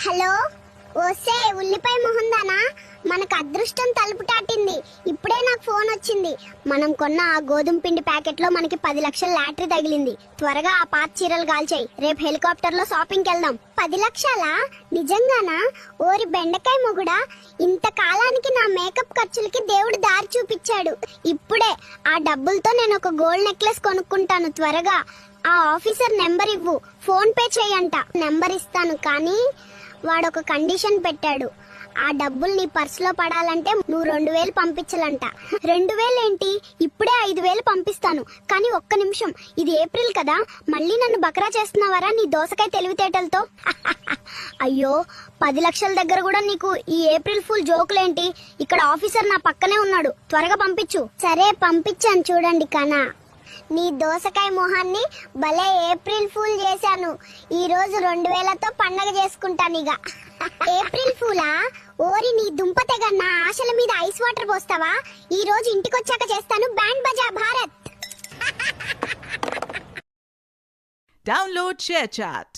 Hello, ఓసే ఉల్లిపాయ మొహందానా, మనకు అదృష్టం తలుపు తాటింది. ఇప్పుడే నాకు ఫోన్ వచ్చింది. మనం కొన్న ఆ గోధుమ పిండి ప్యాకెట్ లో మనకి 10 లక్షల లాటరీ తగిలింది. త్వరగా ఆ పాత చీరలు కాల్చేయి. రేపు హెలికాప్టర్ లో షాపింగ్ వెళ్దాం. 10 లక్షలా? నిజంగానా? ఓరి బెండకాయ మొగుడా, ఇంతకాలానికి నా మేకప్ ఖర్చులకి దేవుడు దారి చూపించాడు. ఇప్పుడే ఆ డబ్బులతో నేను ఒక గోల్డ్ నెక్లెస్ కొనుక్కుంటాను. త్వరగా ఆ ఆఫీసర్ నెంబర్ ఇవ్వు, ఫోన్ పే చేయంట. నెంబర్ ఇస్తాను, కానీ వాడొక కండిషన్ పెట్టాడు. ఆ డబ్బులు నీ పర్సులో పడాలంటే నువ్వు 2000 పంపించాలంట. 2000 ఏంటి, ఇప్పుడే 5000 పంపిస్తాను. కానీ ఒక్క నిమిషం, ఇది ఏప్రిల్ కదా, మళ్ళీ నన్ను బకరా చేస్తున్నావరా నీ దోసకాయ తెలివితేటలతో? అయ్యో, 10 లక్షల దగ్గర కూడా నీకు ఈ ఏప్రిల్ ఫుల్ జోకులేంటి? ఇక్కడ ఆఫీసర్ నా పక్కనే ఉన్నాడు, త్వరగా పంపించు. సరే, పంపించాను చూడండి. కనా, నీ దోసకాయ మొహాన్ని భలే ఏప్రిల్ ఫూల్ చేశాను. ఈ రోజు 2000తో పండగ చేసుకుంటానిగా. ఏప్రిల్ ఫూలా? ఓరి నీ దుంపతెగ, నా ఆశల మీద ఐస్ వాటర్ పోస్తావా? ఈ రోజు ఇంటికొచ్చాక చేస్తాను. బ్యాండ్ బజా భారత్. Download ShareChat.